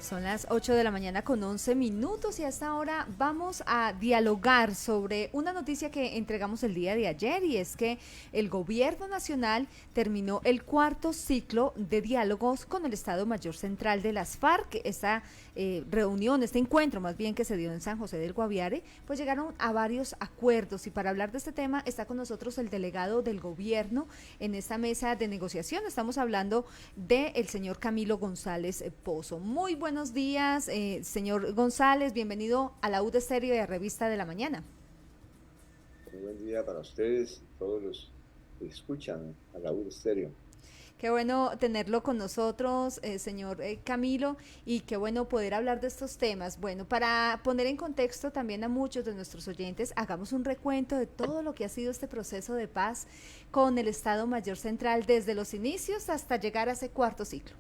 Son las 8 de la mañana con 11 minutos y a esta hora vamos a dialogar sobre una noticia que entregamos el día de ayer y es que el gobierno nacional terminó el cuarto ciclo de diálogos con el Estado Mayor Central de las FARC. Esta reunión, este encuentro más bien que se dio en San José del Guaviare, pues llegaron a varios acuerdos y para hablar de este tema está con nosotros el delegado del gobierno en esta mesa de negociación. Estamos hablando del señor Camilo González Pozo. Muy buenos días, señor González, bienvenido a la UD Estéreo y a Revista de la Mañana. Muy buen día para ustedes y todos los que escuchan a la UD Estéreo. Qué bueno tenerlo con nosotros, señor Camilo, y qué bueno poder hablar de estos temas. Bueno, para poner en contexto también a muchos de nuestros oyentes, hagamos un recuento de todo lo que ha sido este proceso de paz con el Estado Mayor Central desde los inicios hasta llegar a ese cuarto ciclo.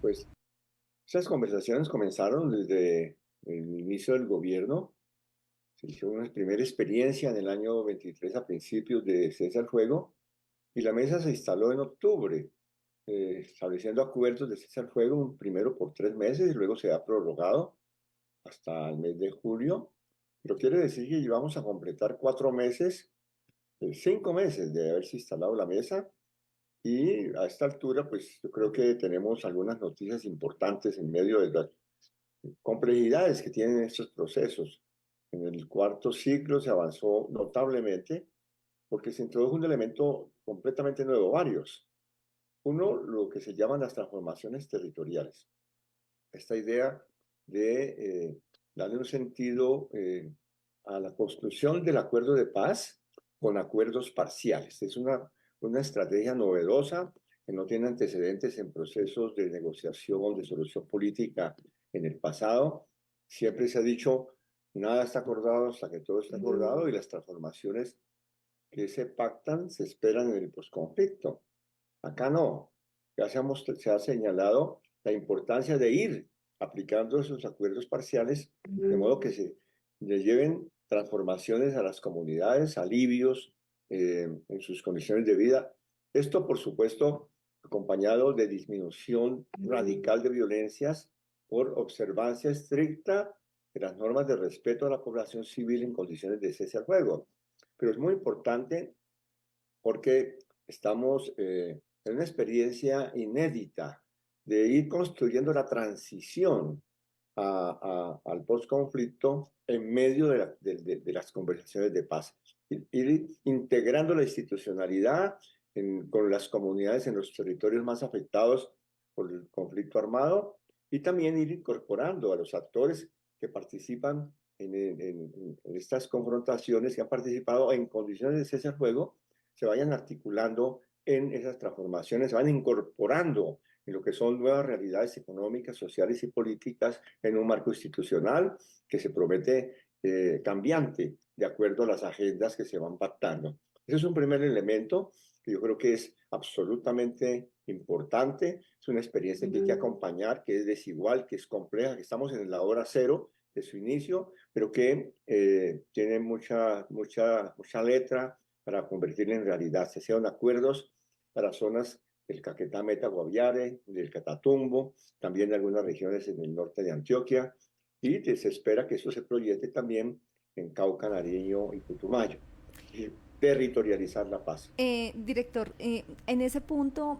Pues esas conversaciones comenzaron desde el inicio del gobierno. Se hizo una primera experiencia en el año 23 a principios de cese al fuego y la mesa se instaló en octubre, estableciendo acuerdos de cese al fuego, primero por 3 meses y luego se ha prorrogado hasta el mes de julio. Pero quiere decir que llevamos a completar 4 meses, 5 meses de haberse instalado la mesa. Y a esta altura, pues yo creo que tenemos algunas noticias importantes en medio de las complejidades que tienen estos procesos. En el cuarto ciclo se avanzó notablemente porque se introdujo un elemento completamente nuevo, varios. Uno, lo que se llaman las transformaciones territoriales. Esta idea de darle un sentido a la construcción del acuerdo de paz con acuerdos parciales. Es una estrategia novedosa que no tiene antecedentes en procesos de negociación, de solución política en el pasado. Siempre se ha dicho, nada está acordado hasta que todo está acordado y las transformaciones que se pactan se esperan en el posconflicto. Acá no. Se ha señalado la importancia de ir aplicando esos acuerdos parciales, de modo que se le lleven transformaciones a las comunidades, alivios en sus condiciones de vida. Esto, por supuesto, acompañado de disminución radical de violencias por observancia estricta de las normas de respeto a la población civil en condiciones de cese al fuego. Pero es muy importante porque estamos en una experiencia inédita de ir construyendo la transición al postconflicto en medio de las conversaciones de paz. Ir integrando la institucionalidad con las comunidades en los territorios más afectados por el conflicto armado y también ir incorporando a los actores que participan en estas confrontaciones, que han participado en condiciones de cese al fuego, se vayan articulando en esas transformaciones, se van incorporando en lo que son nuevas realidades económicas, sociales y políticas en un marco institucional que se promete cambiante de acuerdo a las agendas que se van pactando. Ese es un primer elemento que yo creo que es absolutamente importante. Es una experiencia que hay que acompañar, que es desigual, que es compleja, que estamos en la hora cero de su inicio, pero que tiene mucha letra para convertirla en realidad. Se hicieron acuerdos para zonas del Caquetá, Meta, Guaviare, del Catatumbo, también de algunas regiones en el norte de Antioquia, y se espera que eso se proyecte también en Cauca, Nariño y Putumayo. Y territorializar la paz. Director, en ese punto,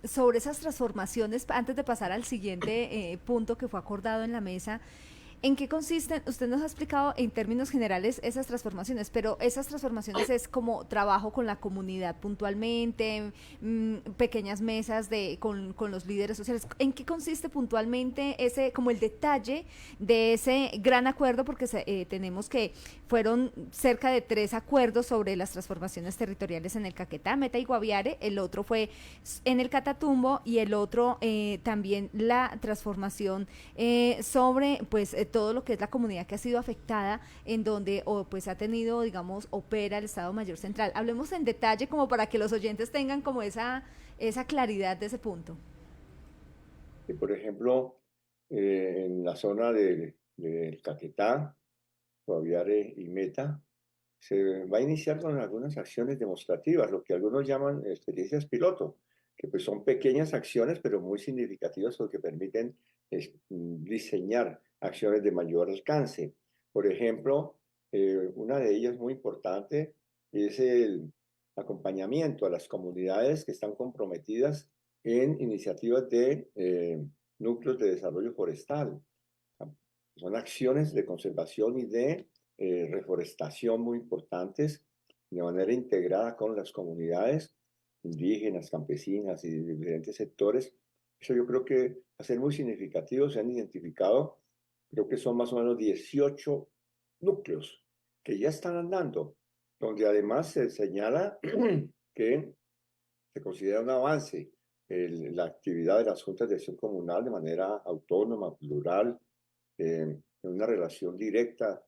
sobre esas transformaciones, antes de pasar al siguiente punto que fue acordado en la mesa, ¿en qué consisten? Usted nos ha explicado en términos generales esas transformaciones, pero esas transformaciones es como trabajo con la comunidad puntualmente, pequeñas mesas con los líderes sociales. ¿En qué consiste puntualmente ese, como el detalle de ese gran acuerdo? Porque tenemos que fueron cerca de 3 acuerdos sobre las transformaciones territoriales en el Caquetá, Meta y Guaviare. El otro fue en el Catatumbo y el otro también la transformación sobre pues todo lo que es la comunidad que ha sido afectada en donde pues ha tenido, digamos, opera el Estado Mayor Central. Hablemos en detalle como para que los oyentes tengan como esa claridad de ese punto. Y por ejemplo, en la zona del Caquetá, Guaviare y Meta, se va a iniciar con algunas acciones demostrativas, lo que algunos llaman experiencias piloto. que pues son pequeñas acciones, pero muy significativas porque permiten diseñar acciones de mayor alcance. Por ejemplo, una de ellas muy importante es el acompañamiento a las comunidades que están comprometidas en iniciativas de núcleos de desarrollo forestal. Son acciones de conservación y de reforestación muy importantes de manera integrada con las comunidades indígenas, campesinas y de diferentes sectores. Eso yo creo que va a ser muy significativo. Se han identificado, creo que son más o menos 18 núcleos que ya están andando, donde además se señala que se considera un avance la actividad de las juntas de acción comunal de manera autónoma, plural, en una relación directa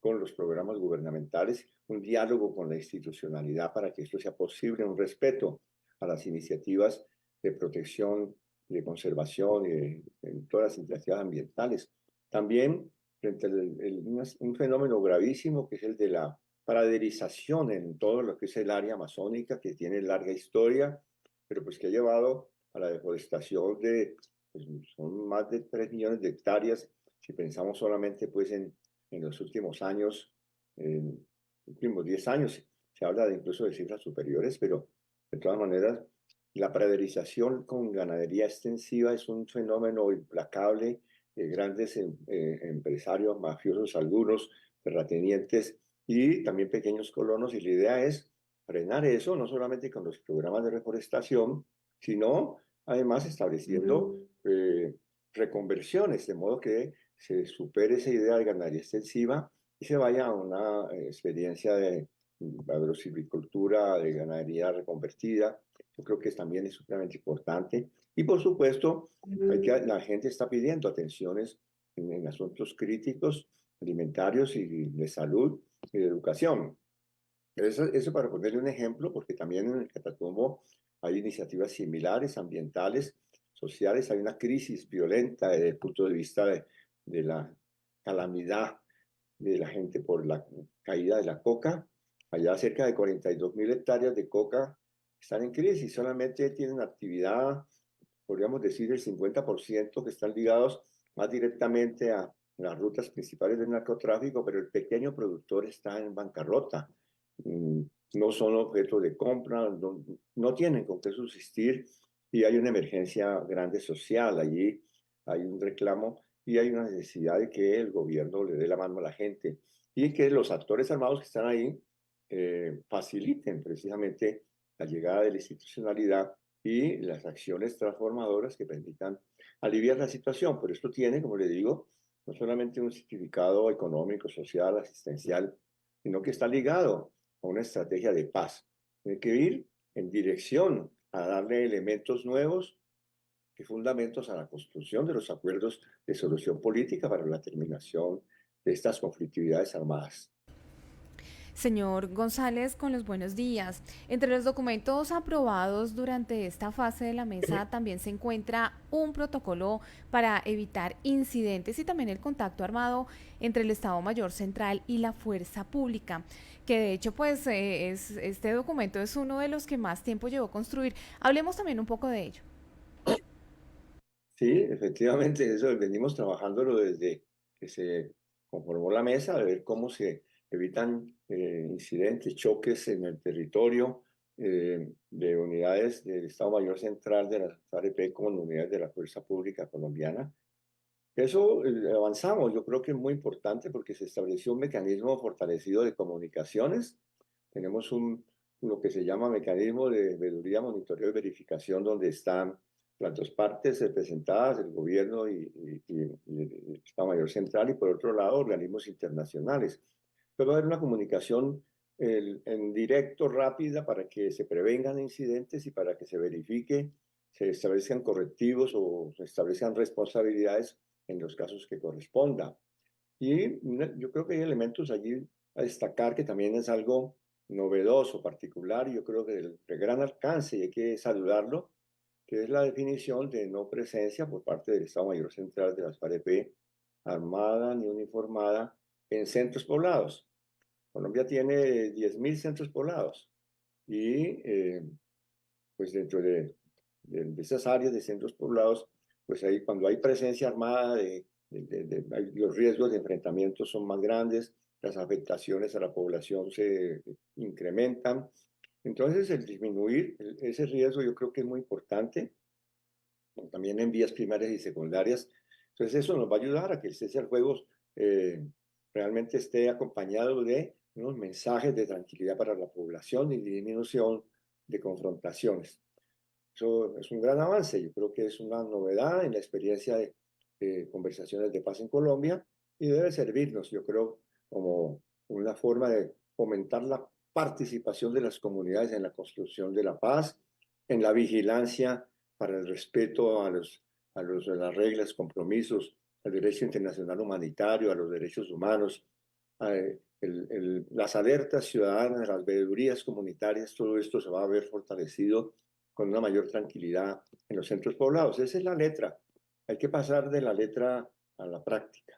con los programas gubernamentales, un diálogo con la institucionalidad para que esto sea posible, un respeto a las iniciativas de protección, de conservación, en todas las iniciativas ambientales. También frente un fenómeno gravísimo que es el de la praderización en todo lo que es el área amazónica, que tiene larga historia, pero pues que ha llevado a la deforestación de, pues, son más de 3 millones de hectáreas, si pensamos solamente pues en los últimos años, en los últimos 10 años, se habla de incluso de cifras superiores, pero de todas maneras, la praderización con ganadería extensiva es un fenómeno implacable. Grandes empresarios, mafiosos, algunos, terratenientes y también pequeños colonos, y la idea es frenar eso, no solamente con los programas de reforestación, sino además estableciendo reconversiones, de modo que se supere esa idea de ganadería extensiva y se vaya a una experiencia de agrosilvicultura, de ganadería reconvertida. Yo creo que también es supremamente importante. Y por supuesto, la gente está pidiendo atenciones en asuntos críticos, alimentarios y de salud y de educación. Eso para ponerle un ejemplo, porque también en el Catatumbo hay iniciativas similares, ambientales, sociales. Hay una crisis violenta desde el punto de vista de la calamidad de la gente por la caída de la coca. Allá cerca de 42.000 hectáreas de coca están en crisis, solamente tienen actividad, podríamos decir, el 50% que están ligados más directamente a las rutas principales del narcotráfico, pero el pequeño productor está en bancarrota. No son objetos de compra, no tienen con qué subsistir y hay una emergencia grande social. Allí hay un reclamo y hay una necesidad de que el gobierno le dé la mano a la gente y que los actores armados que están ahí faciliten precisamente la llegada de la institucionalidad y las acciones transformadoras que permitan aliviar la situación. Pero esto tiene, como le digo, no solamente un significado económico, social, asistencial, sino que está ligado a una estrategia de paz. Tiene que ir en dirección a darle elementos nuevos y fundamentos a la construcción de los acuerdos de solución política para la terminación de estas conflictividades armadas. Señor González, con los buenos días. Entre los documentos aprobados durante esta fase de la mesa también se encuentra un protocolo para evitar incidentes y también el contacto armado entre el Estado Mayor Central y la Fuerza Pública, que de hecho pues este documento es uno de los que más tiempo llevó a construir. Hablemos también un poco de ello. Sí, efectivamente, eso venimos trabajándolo desde que se conformó la mesa, de ver cómo se evitan incidentes, choques en el territorio de unidades del Estado Mayor Central de la FAREP con unidades de la Fuerza Pública Colombiana. Eso avanzamos, yo creo que es muy importante porque se estableció un mecanismo fortalecido de comunicaciones. Tenemos lo que se llama mecanismo de veeduría, monitoreo y verificación, donde están las dos partes representadas, el gobierno y el Estado Mayor Central, y por otro lado, organismos internacionales. Pero va a haber una comunicación en directo, rápida, para que se prevengan incidentes y para que se verifique, se establezcan correctivos o se establezcan responsabilidades en los casos que corresponda. Y yo creo que hay elementos allí a destacar que también es algo novedoso, particular, y yo creo que de gran alcance, y hay que saludarlo, que es la definición de no presencia por parte del Estado Mayor Central de las FAREP, armada ni uniformada, en centros poblados. Colombia tiene 10.000 centros poblados y pues dentro de de esas áreas de centros poblados, pues ahí cuando hay presencia armada, los riesgos de enfrentamiento son más grandes, las afectaciones a la población se incrementan. Entonces, el disminuir ese riesgo yo creo que es muy importante, también en vías primarias y secundarias. Entonces, eso nos va a ayudar a que el cese al fuego eh, realmente esté acompañado de unos mensajes de tranquilidad para la población y disminución de confrontaciones. Eso es un gran avance, yo creo que es una novedad en la experiencia de conversaciones de paz en Colombia y debe servirnos, yo creo, como una forma de fomentar la participación de las comunidades en la construcción de la paz, en la vigilancia para el respeto a las reglas, compromisos, al derecho internacional humanitario, a los derechos humanos, las alertas ciudadanas, las veedurías comunitarias, todo esto se va a ver fortalecido con una mayor tranquilidad en los centros poblados. Esa es la letra. Hay que pasar de la letra a la práctica.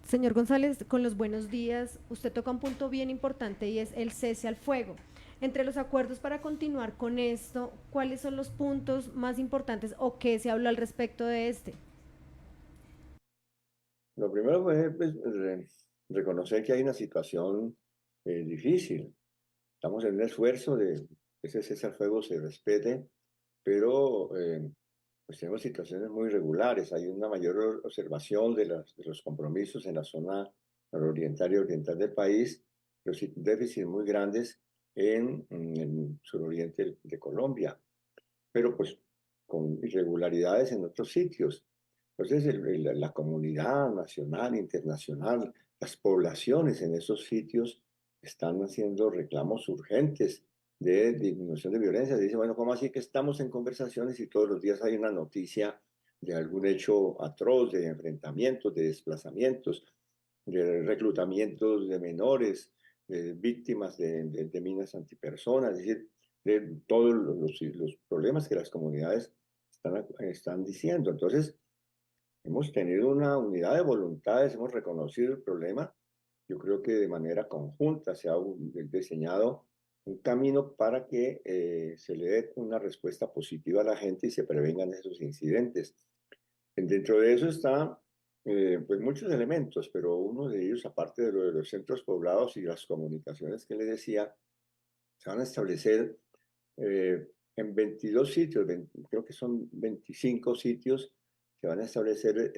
Señor González, con los buenos días, usted toca un punto bien importante y es el cese al fuego. Entre los acuerdos para continuar con esto, ¿cuáles son los puntos más importantes o qué se habló al respecto de este? Lo primero fue pues, reconocer que hay una situación difícil. Estamos en un esfuerzo de que ese cese al fuego se respete, pero pues tenemos situaciones muy irregulares. Hay una mayor observación de los compromisos en la zona nororiental y oriental del país, pero sí déficits muy grandes en el suroriente de Colombia, pero pues con irregularidades en otros sitios. Entonces, la comunidad nacional, internacional, las poblaciones en esos sitios están haciendo reclamos urgentes de disminución de violencia. Dice, bueno, ¿cómo así que estamos en conversaciones y todos los días hay una noticia de algún hecho atroz, de enfrentamientos, de desplazamientos, de reclutamientos de menores, de víctimas de minas antipersonas, es decir, de todos los problemas que las comunidades están diciendo. Entonces, hemos tenido una unidad de voluntades, hemos reconocido el problema. Yo creo que de manera conjunta se ha diseñado un camino para que se le dé una respuesta positiva a la gente y se prevengan esos incidentes. Dentro de eso está pues muchos elementos, pero uno de ellos, aparte de lo de los centros poblados y las comunicaciones que le decía, se van a establecer en 22 sitios, creo que son 25 sitios, se van a establecer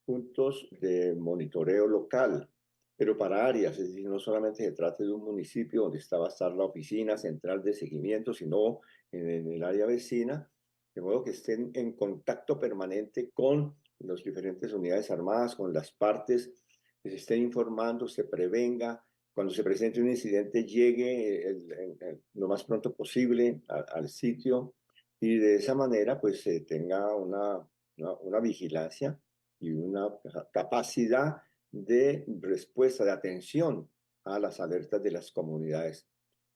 puntos de monitoreo local, pero para áreas, es decir, no solamente se trata de un municipio donde va a estar la oficina central de seguimiento, sino en el área vecina, de modo que estén en contacto permanente con las diferentes unidades armadas, con las partes, que se estén informando, se prevenga, cuando se presente un incidente llegue lo más pronto posible al sitio y de esa manera pues se tenga una vigilancia y una capacidad de respuesta, de atención a las alertas de las comunidades.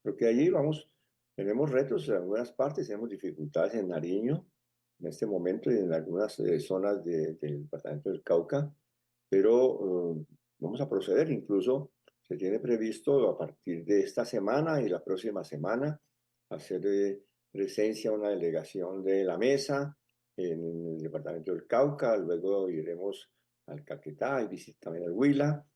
Creo que allí vamos, tenemos retos en algunas partes, tenemos dificultades en Nariño en este momento y en algunas zonas del departamento del Cauca, pero vamos a proceder. Incluso se tiene previsto a partir de esta semana y la próxima semana hacer presencia una delegación de la mesa en el departamento del Cauca, luego iremos al Caquetá y también al Huila.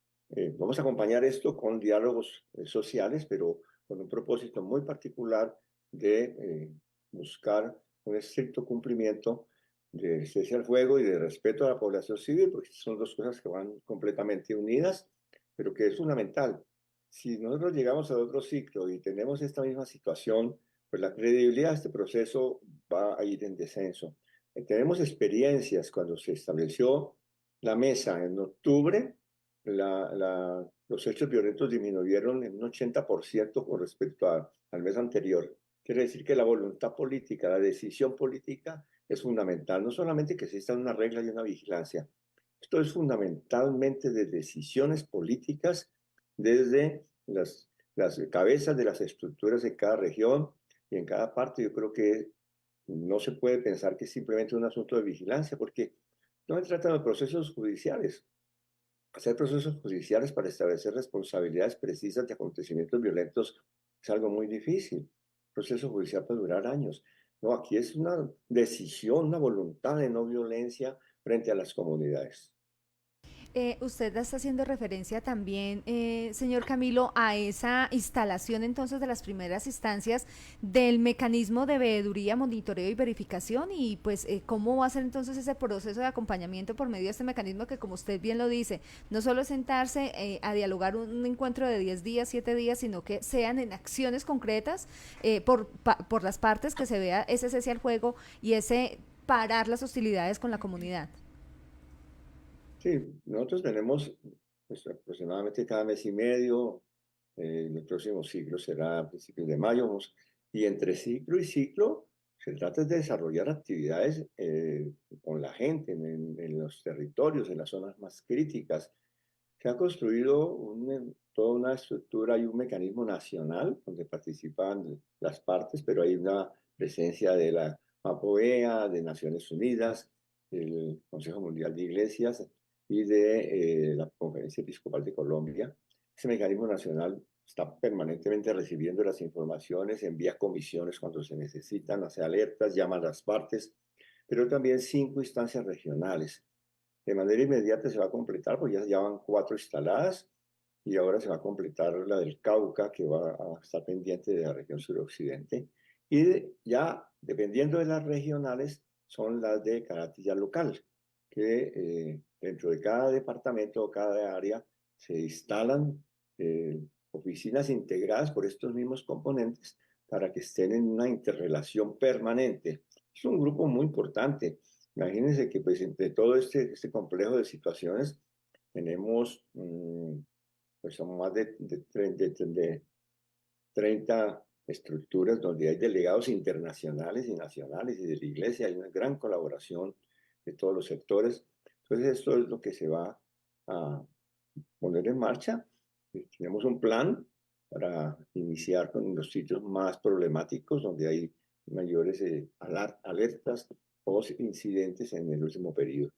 Vamos a acompañar esto con diálogos sociales, pero con un propósito muy particular de buscar un estricto cumplimiento de cese al fuego y de respeto a la población civil, porque son dos cosas que van completamente unidas, pero que es fundamental. Si nosotros llegamos a otro ciclo y tenemos esta misma situación, pues la credibilidad de este proceso va a ir en descenso. Tenemos experiencias cuando se estableció la mesa en octubre, los hechos violentos disminuyeron en un 80% con respecto al mes anterior. Quiere decir que la voluntad política, la decisión política es fundamental, no solamente que exista una regla y una vigilancia. Esto es fundamentalmente de decisiones políticas desde las cabezas de las estructuras de cada región y en cada parte. Yo creo que no se puede pensar que es simplemente un asunto de vigilancia, porque no se trata de procesos judiciales. Hacer procesos judiciales para establecer responsabilidades precisas de acontecimientos violentos es algo muy difícil. proceso judicial puede durar años. No, aquí es una decisión, una voluntad de no violencia frente a las comunidades. Usted está haciendo referencia también, señor Camilo, a esa instalación entonces de las primeras instancias del mecanismo de veeduría, monitoreo y verificación y pues cómo va a ser entonces ese proceso de acompañamiento por medio de este mecanismo que como usted bien lo dice, no solo es sentarse a dialogar un encuentro de 10 días, 7 días, sino que sean en acciones concretas por las partes que se vea ese cese al fuego y ese parar las hostilidades con la comunidad. Sí, nosotros tenemos pues, aproximadamente cada mes y medio, el próximo ciclo será a principios de mayo, y entre ciclo y ciclo se trata de desarrollar actividades con la gente en los territorios, en las zonas más críticas. Se ha construido toda una estructura y un mecanismo nacional donde participan las partes, pero hay una presencia de la MAPOEA, de Naciones Unidas, el Consejo Mundial de Iglesias y de la Conferencia Episcopal de Colombia. Ese mecanismo nacional está permanentemente recibiendo las informaciones, envía comisiones cuando se necesitan, hace alertas, llama a las partes, pero también 5 instancias regionales. De manera inmediata se va a completar, pues ya van 4 instaladas y ahora se va a completar la del Cauca, que va a estar pendiente de la región suroccidente. Y ya, dependiendo de las regionales, son las de carácter ya local, que dentro de cada departamento o cada área se instalan oficinas integradas por estos mismos componentes para que estén en una interrelación permanente. Es un grupo muy importante. Imagínense que pues entre todo este complejo de situaciones tenemos pues son más de 30 estructuras donde hay delegados internacionales y nacionales y de la iglesia, hay una gran colaboración de todos los sectores. Entonces esto es lo que se va a poner en marcha. Tenemos un plan para iniciar con los sitios más problemáticos, donde hay mayores alertas o incidentes en el último periodo.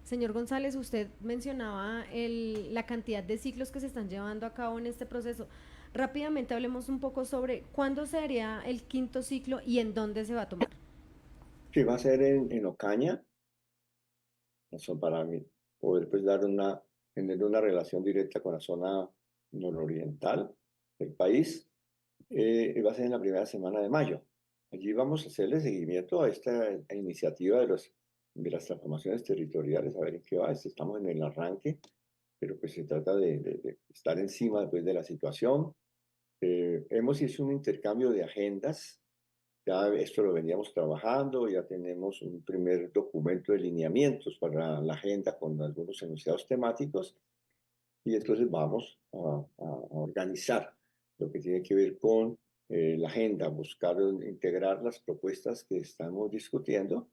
Señor González, usted mencionaba la cantidad de ciclos que se están llevando a cabo en este proceso. Rápidamente hablemos un poco sobre cuándo se haría el 5.º ciclo y en dónde se va a tomar. Sí, va a ser en Ocaña, eso para mí, poder pues tener una relación directa con la zona nororiental del país. Va a ser en la primera semana de mayo. Allí vamos a hacerle seguimiento a esta iniciativa de las transformaciones territoriales, a ver en qué va. Estamos en el arranque, pero pues se trata de estar encima después de la situación. Hemos hecho un intercambio de agendas, ya esto lo veníamos trabajando, ya tenemos un primer documento de lineamientos para la agenda con algunos enunciados temáticos y entonces vamos a organizar lo que tiene que ver con la agenda, buscar integrar las propuestas que estamos discutiendo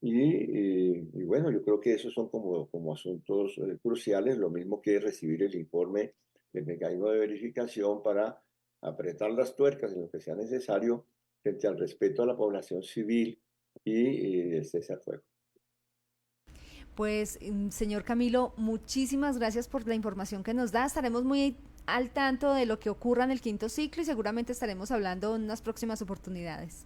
y bueno, yo creo que esos son como asuntos cruciales, lo mismo que recibir el informe del mecanismo de verificación para apretar las tuercas en lo que sea necesario frente al respeto a la población civil y el cese al fuego. Pues, señor Camilo, muchísimas gracias por la información que nos da. Estaremos muy al tanto de lo que ocurra en el 5.º ciclo y seguramente estaremos hablando en unas próximas oportunidades.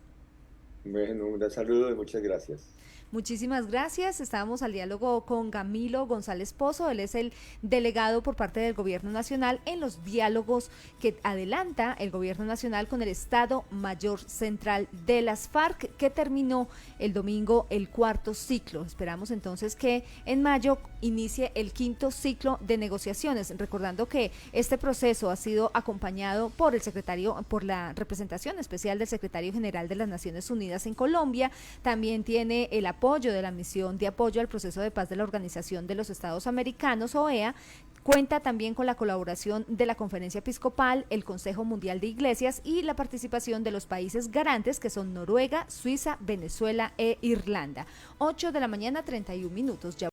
Bueno, un saludo y muchas gracias. Muchísimas gracias. Estábamos al diálogo con Camilo González Pozo. Él es el delegado por parte del Gobierno Nacional en los diálogos que adelanta el Gobierno Nacional con el Estado Mayor Central de las FARC, que terminó el domingo el 4.º ciclo. Esperamos entonces que en mayo inicie el 5.º ciclo de negociaciones. Recordando que este proceso ha sido acompañado por por la representación especial del secretario general de las Naciones Unidas en Colombia. También tiene el apoyo de la misión de apoyo al proceso de paz de la Organización de los Estados Americanos, OEA. Cuenta también con la colaboración de la Conferencia Episcopal, el Consejo Mundial de Iglesias y la participación de los países garantes que son Noruega, Suiza, Venezuela e Irlanda. 8 de la mañana, 31 minutos. Ya